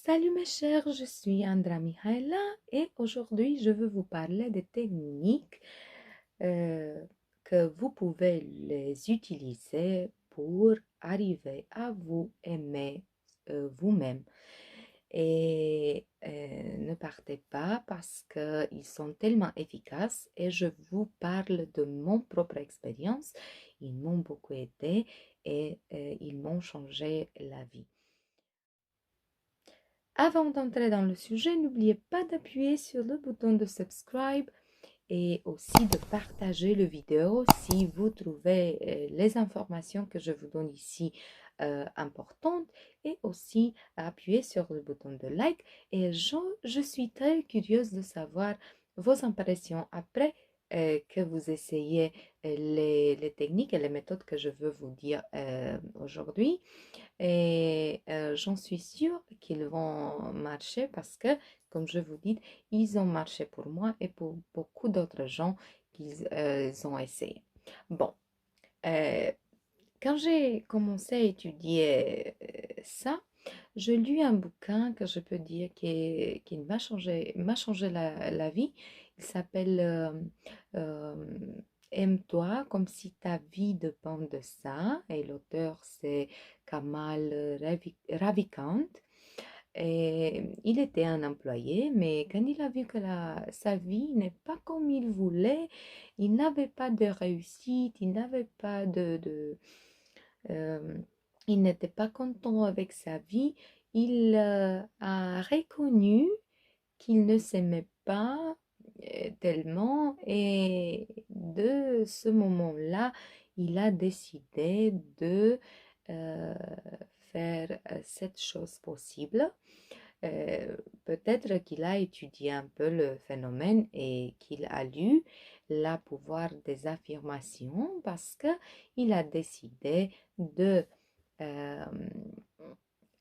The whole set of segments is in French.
Salut mes chers, je suis Andra Mihaela et aujourd'hui je veux vous parler des techniques euh, que vous pouvez les utiliser pour arriver à vous aimer vous-même. Et ne partez pas parce qu'ils sont tellement efficaces et je vous parle de mon propre expérience. Ils m'ont beaucoup aidé et ils m'ont changé la vie. Avant d'entrer dans le sujet, n'oubliez pas d'appuyer sur le bouton de subscribe et aussi de partager le vidéo si vous trouvez les informations que je vous donne ici importantes et aussi appuyer sur le bouton de like et je suis très curieuse de savoir vos impressions après que vous essayez les techniques et les méthodes que je veux vous dire aujourd'hui. Et j'en suis sûre qu'ils vont marcher parce que, comme je vous dis, ils ont marché pour moi et pour beaucoup d'autres gens qu'ils ont essayé. Bon, euh, quand j'ai commencé à étudier ça, je lis un bouquin que je peux dire qui m'a changé la vie. Il s'appelle euh, Aime-toi comme si ta vie dépend de ça. Et l'auteur, c'est Kamal Ravikant. Et il était un employé, mais quand il a vu que sa vie n'est pas comme il voulait, il n'avait pas de réussite, il n'avait pas euh, il n'était pas content avec sa vie. Il a reconnu qu'il ne s'aimait pas tellement et de ce moment-là, il a décidé de euh, faire cette chose possible. Euh, Peut-être qu'il a étudié un peu le phénomène et qu'il a lu la pouvoir des affirmations parce que il a décidé de euh,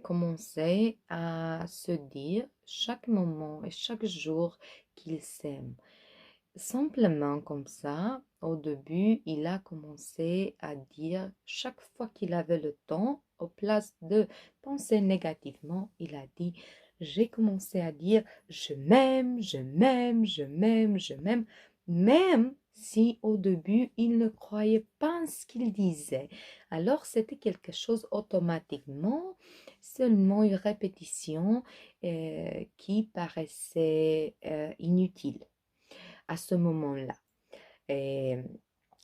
commencer à se dire chaque moment et chaque jour qu'il s'aime. Simplement comme ça, au début, il a commencé à dire chaque fois qu'il avait le temps, au place de penser négativement, il a dit, j'ai commencé à dire je m'aime, je m'aime, je m'aime, je m'aime, même si au début il ne croyait pas en ce qu'il disait. Alors c'était quelque chose automatiquement, seulement une répétition qui paraissait inutile à ce moment-là. Et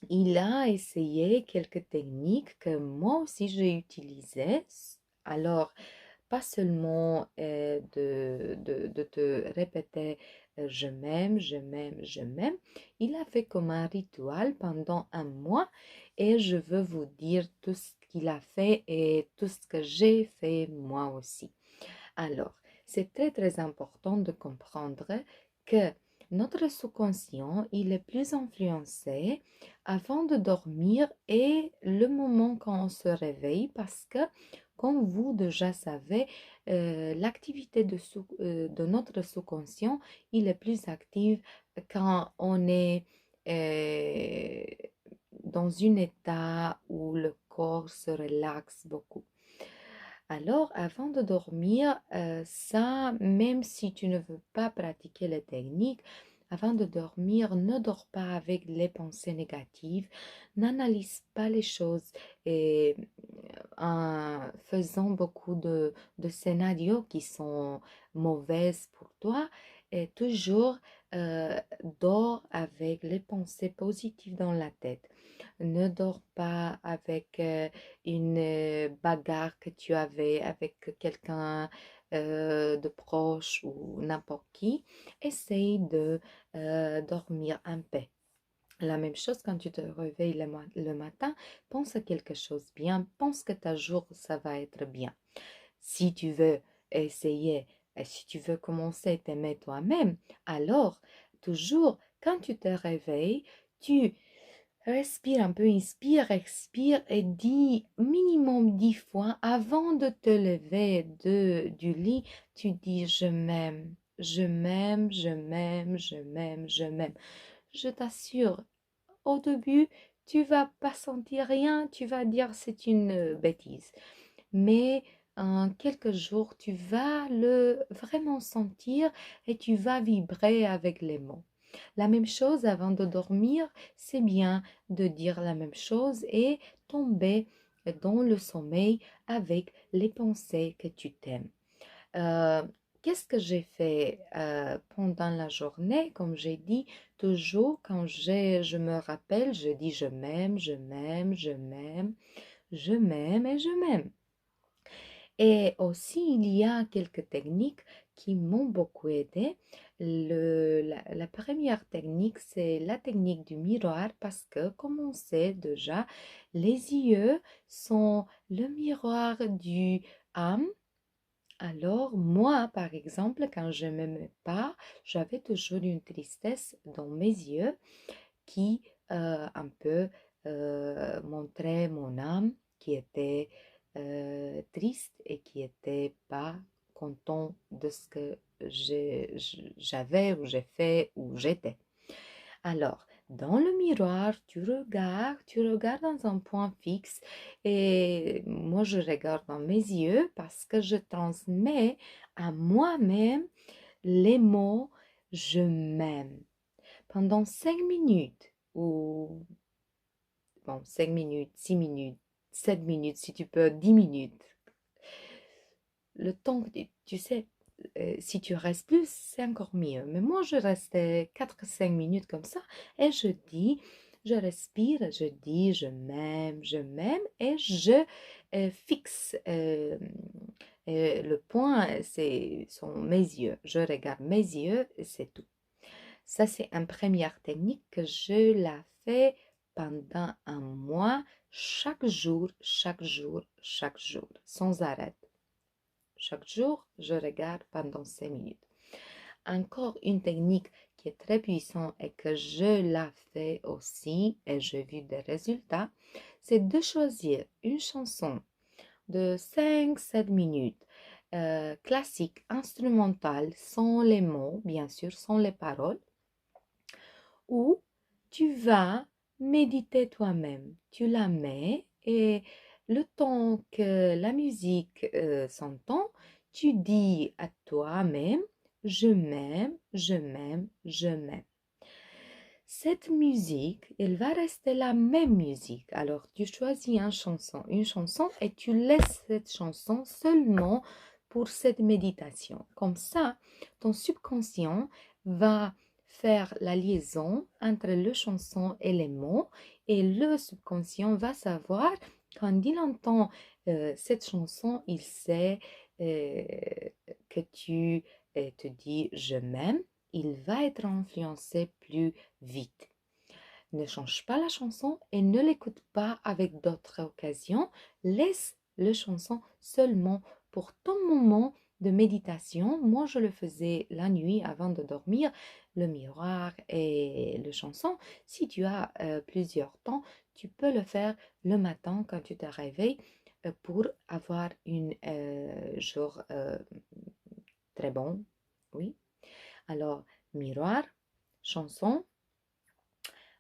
il a essayé quelques techniques que moi aussi j'ai utilisées. Alors, pas seulement de te répéter je m'aime, je m'aime, je m'aime. Il a fait comme un rituel pendant un mois et je veux vous dire tout ce qu'il a fait et tout ce que j'ai fait moi aussi. Alors, c'est très très important de comprendre que notre sous-conscient, il est plus influencé avant de dormir et le moment quand on se réveille parce que, comme vous déjà savez, l'activité de notre sous-conscient, il est plus active quand on est euh, dans un état où le corps se relaxe beaucoup. Alors, avant de dormir, ça, même si tu ne veux pas pratiquer les techniques, avant de dormir, ne dors pas avec les pensées négatives, n'analyse pas les choses et en faisant beaucoup de scénarios qui sont mauvaises pour toi, et toujours euh, dors avec les pensées positives dans la tête. Ne dors pas avec une bagarre que tu avais avec quelqu'un de proche ou n'importe qui. Essaye de dormir en paix. La même chose quand tu te réveilles le matin, pense à quelque chose de bien, pense que ta jour, ça va être bien. Si tu veux essayer, et si tu veux commencer à t'aimer toi-même, alors toujours quand tu te réveilles, tu respire un peu, inspire, expire et dis minimum 10 fois avant de te lever du lit, tu dis je m'aime, je m'aime, je m'aime, je m'aime, je m'aime. Je t'assure, au début, tu vas pas sentir rien, tu vas dire c'est une bêtise. Mais en quelques jours, tu vas le vraiment sentir et tu vas vibrer avec les mots. La même chose avant de dormir, c'est bien de dire la même chose et tomber dans le sommeil avec les pensées que tu t'aimes. Euh, Qu'est-ce que j'ai fait pendant la journée? Comme j'ai dit, toujours quand je me rappelle, je dis je m'aime, je m'aime, je m'aime, je m'aime et je m'aime. Et aussi, il y a quelques techniques qui m'ont beaucoup aidé. La première technique, c'est la technique du miroir parce que, comme on sait déjà, les yeux sont le miroir du âme. Alors, moi, par exemple, quand je ne m'aimais pas, j'avais toujours une tristesse dans mes yeux qui un peu montrait mon âme qui était triste et qui était pas content de ce que j'avais ou j'ai fait ou j'étais. Alors, dans le miroir, tu regardes dans un point fixe et moi je regarde dans mes yeux parce que je transmets à moi-même les mots je m'aime pendant 5 minutes ou bon, 5 minutes, 6 minutes, 7 minutes, si tu peux, 10 minutes. Le temps que tu sais, si tu restes plus, c'est encore mieux. Mais moi, je restais 4 5 minutes comme ça et je respire, je dis, je m'aime et je fixe le point, sont mes yeux. Je regarde mes yeux et c'est tout. Ça, c'est une première technique que je la fais pendant un mois, chaque jour, chaque jour, chaque jour, sans arrêt. Chaque jour, je regarde pendant 5 minutes. Encore une technique qui est très puissante et que je la fais aussi et j'ai vu des résultats, c'est de choisir une chanson de 5 7 minutes, classique, instrumentale, sans les mots, bien sûr, sans les paroles, où tu vas méditer toi-même. Tu la mets et le temps que la musique s'entend, tu dis à toi-même, je m'aime, je m'aime, je m'aime. Cette musique, elle va rester la même musique. Alors, tu choisis une chanson et tu laisses cette chanson seulement pour cette méditation. Comme ça, ton subconscient va faire la liaison entre le chanson et les mots et le subconscient va savoir quand il entend cette chanson, il sait euh, que tu te dis je m'aime, il va être influencé plus vite. Ne change pas la chanson et ne l'écoute pas avec d'autres occasions. Laisse le chanson seulement pour ton moment de méditation. Moi, je le faisais la nuit avant de dormir, le miroir et le chanson. Si tu as plusieurs temps, tu peux le faire le matin quand tu te réveilles pour avoir une jour très bon. Oui. Alors, miroir, chanson.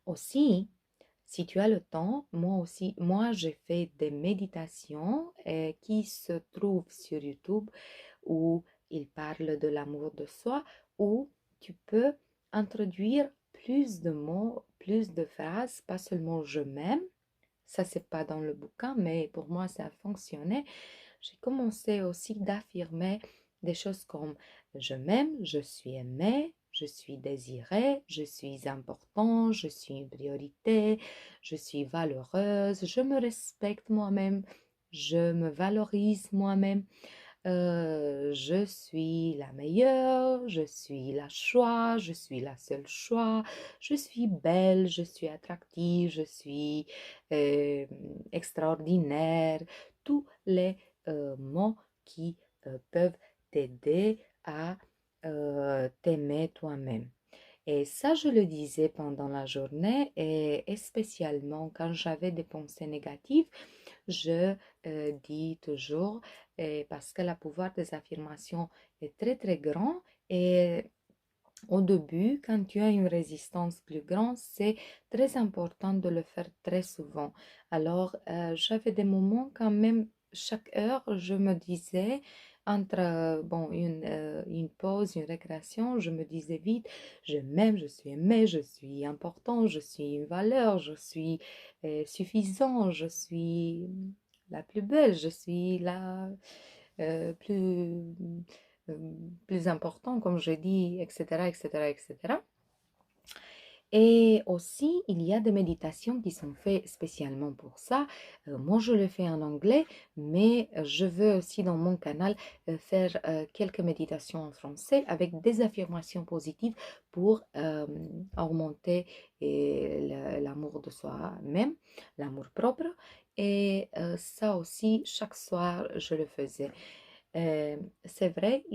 Aussi, si tu as le temps, moi j'ai fait des méditations qui se trouvent sur YouTube où ils parlent de l'amour de soi, où tu peux introduire plus de mots, plus de phrases, pas seulement je m'aime. Ça, c'est pas dans le bouquin, mais pour moi, ça a fonctionné. J'ai commencé aussi d'affirmer des choses comme je m'aime, je suis aimé, je suis désiré, je suis important, je suis une priorité, je suis valeureuse, je me respecte moi-même, je me valorise moi-même, je suis la meilleure, je suis la choix, je suis la seule choix, je suis belle, je suis attractive, je suis euh, extraordinaire. Tous les mots qui peuvent t'aider à t'aimer toi-même. Et ça, je le disais pendant la journée et spécialement quand j'avais des pensées négatives, je dis toujours, parce que le pouvoir des affirmations est très très grand et au début, quand tu as une résistance plus grande, c'est très important de le faire très souvent. Alors, j'avais des moments quand même, chaque heure, je me disais, entre bon, une pause, une récréation, je me disais vite, je m'aime, je suis aimé, je suis important, je suis une valeur, je suis suffisant, je suis la plus belle, je suis la plus, euh, plus important, comme je dis, etc., etc., etc. Et aussi, il y a des méditations qui sont faites spécialement pour ça. Moi, je le fais en anglais, mais je veux aussi dans mon canal faire quelques méditations en français avec des affirmations positives pour augmenter l'amour de soi-même, l'amour propre. Et ça aussi, chaque soir, je le faisais. C'est vrai,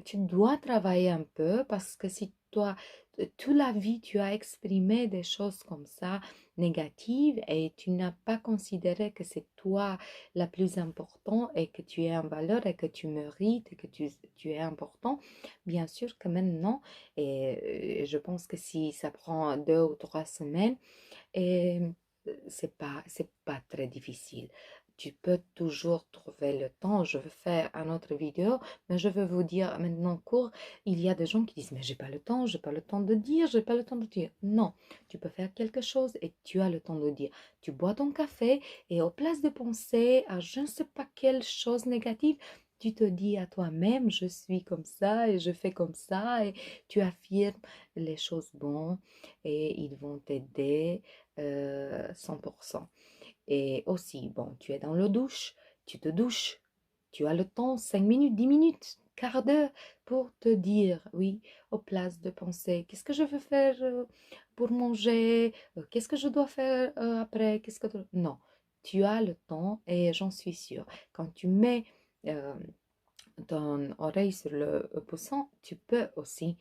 tu dois travailler un peu parce que si toi, toute la vie, tu as exprimé des choses comme ça, négatives, et tu n'as pas considéré que c'est toi la plus importante et que tu es en valeur et que tu mérites et que tu es important, bien sûr que maintenant, et je pense que si ça prend 2 ou 3 semaines, et c'est pas très difficile. Tu peux toujours trouver le temps. Je vais faire une autre vidéo, mais je vais vous dire maintenant court, il y a des gens qui disent, mais j'ai pas le temps de dire, j'ai pas le temps de dire. Non, tu peux faire quelque chose et tu as le temps de dire. Tu bois ton café et au place de penser à je ne sais pas quelle chose négative, tu te dis à toi-même, je suis comme ça et je fais comme ça et tu affirmes les choses bonnes et ils vont t'aider 100%. Et aussi, bon, tu es dans le douche, tu te douches, tu as le temps, 5 minutes, 10 minutes, quart d'heure pour te dire, oui, aux places de penser, qu'est-ce que je veux faire pour manger, qu'est-ce que je dois faire après, qu'est-ce que... Non, tu as le temps et j'en suis sûre. Quand tu mets euh, ton oreille sur le poussant, tu peux aussi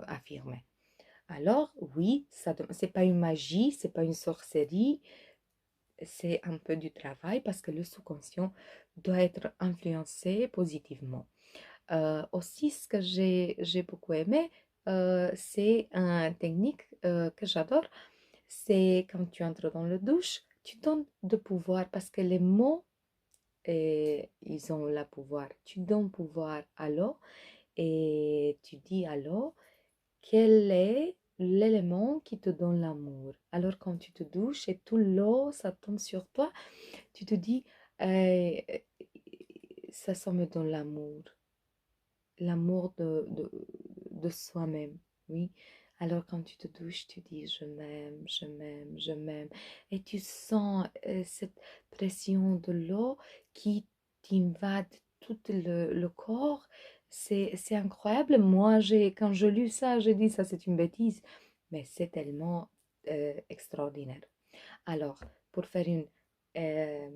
affirmer. Alors, oui, c'est pas une magie, c'est pas une sorcellerie, c'est un peu du travail parce que le sous-conscient doit être influencé positivement. Aussi, ce que j'ai beaucoup aimé, c'est une technique que j'adore, c'est quand tu entres dans le douche, tu donnes de pouvoir parce que les mots, ils ont le pouvoir. Tu donnes pouvoir à l'eau et tu dis à l'eau, quel est l'élément qui te donne l'amour? Alors quand tu te douches et tout l'eau, ça tombe sur toi, tu te dis, euh, ça me donne l'amour. L'amour de soi-même, oui. Alors quand tu te douches, tu dis, je m'aime, je m'aime, je m'aime. Et tu sens cette pression de l'eau qui t'invade tout le corps. C'est incroyable. Moi, quand je lis ça, j'ai dit, ça c'est une bêtise. Mais c'est tellement extraordinaire. Alors, pour faire euh,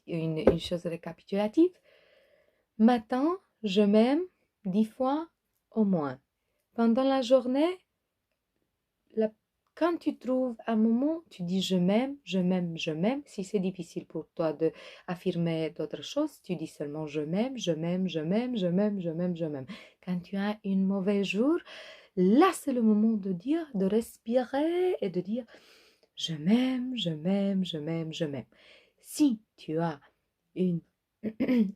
une chose récapitulative, matin, je m'aime 10 fois au moins. Pendant la journée, la- quand tu trouves un moment, tu dis je m'aime, je m'aime, je m'aime. Si c'est difficile pour toi de affirmer d'autres choses, tu dis seulement je m'aime, je m'aime, je m'aime, je m'aime, je m'aime, je m'aime. Quand tu as un mauvais jour, là c'est le moment de dire, de respirer et de dire je m'aime, je m'aime, je m'aime, je m'aime. Si tu as une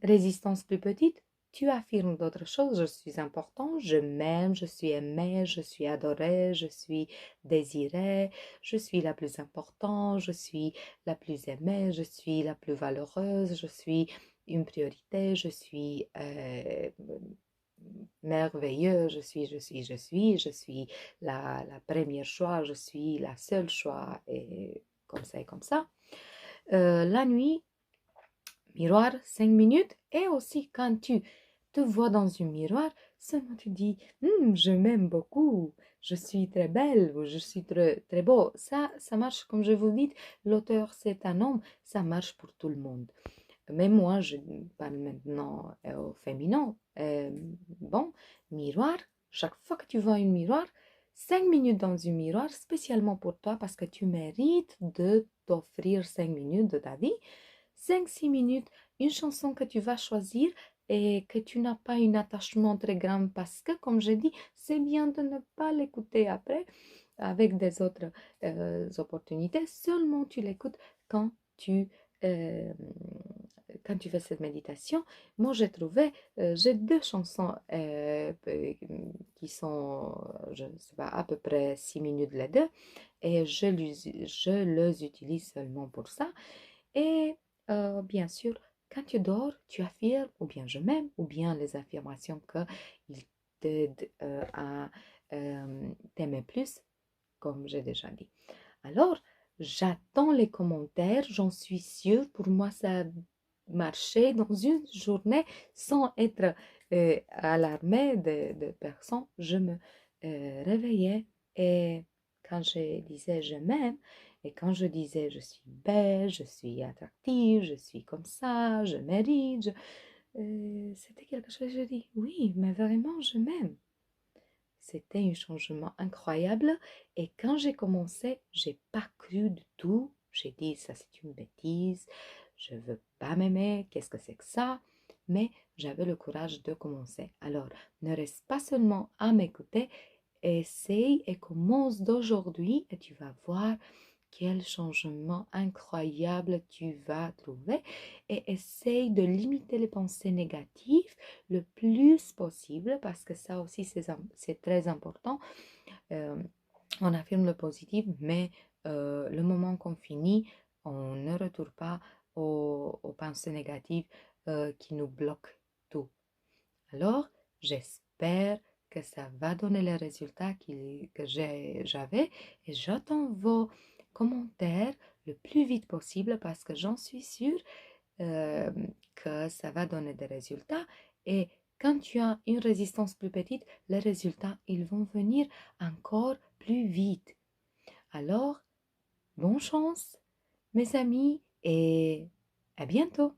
résistance plus petite, tu affirmes d'autres choses. Je suis important, je m'aime, je suis aimé, je suis adoré, je suis désiré, je suis la plus importante, je suis la plus aimée, je suis la plus valeureuse, je suis une priorité, je suis merveilleux, je suis la première choix, je suis la seule choix, et comme ça et comme ça. La nuit, miroir 5 minutes, et aussi quand tu te vois dans un miroir, seulement tu dis je m'aime beaucoup, je suis très belle ou je suis très, très beau. Ça marche, comme je vous dis, l'auteur c'est un homme, ça marche pour tout le monde. Mais moi, je parle maintenant au féminin. Bon, miroir, chaque fois que tu vois un miroir, 5 minutes dans un miroir, spécialement pour toi, parce que tu mérites de t'offrir 5 minutes de ta vie. 5-6 minutes, une chanson que tu vas choisir et que tu n'as pas un attachement très grand parce que, comme je dis, c'est bien de ne pas l'écouter après avec des autres opportunités. Seulement tu l'écoutes quand euh, quand tu fais cette méditation, moi j'ai trouvé, j'ai deux chansons qui sont, je ne sais pas, à peu près 6 minutes les deux, et je les utilise seulement pour ça. Et bien sûr, quand tu dors, tu affirmes, ou bien je m'aime, ou bien les affirmations qu'ils t'aident à t'aimer plus, comme j'ai déjà dit. Alors, j'attends les commentaires, j'en suis sûre. Pour moi, ça a marché dans une journée sans être alarmée de personnes. Je me réveillais et quand je disais je m'aime et quand je disais je suis belle, je suis attractive, je suis comme ça, je mérite, c'était quelque chose, je dis oui, mais vraiment je m'aime. C'était un changement incroyable et quand j'ai commencé, j'ai pas cru du tout. J'ai dit ça c'est une bêtise, je veux pas m'aimer, qu'est-ce que c'est que ça? Mais j'avais le courage de commencer. Alors, ne reste pas seulement à m'écouter, essaye et commence d'aujourd'hui et tu vas voir quel changement incroyable tu vas trouver et essaye de limiter les pensées négatives le plus possible parce que ça aussi c'est très important. Euh, on affirme le positif, mais le moment qu'on finit, on ne retourne pas aux pensées négatives qui nous bloquent tout. Alors, j'espère que ça va donner les résultats que j'avais et j'attends vos commentaires le plus vite possible parce que j'en suis sûre euh, que ça va donner des résultats et quand tu as une résistance plus petite, les résultats, ils vont venir encore plus vite. Alors, bonne chance, mes amis, et à bientôt.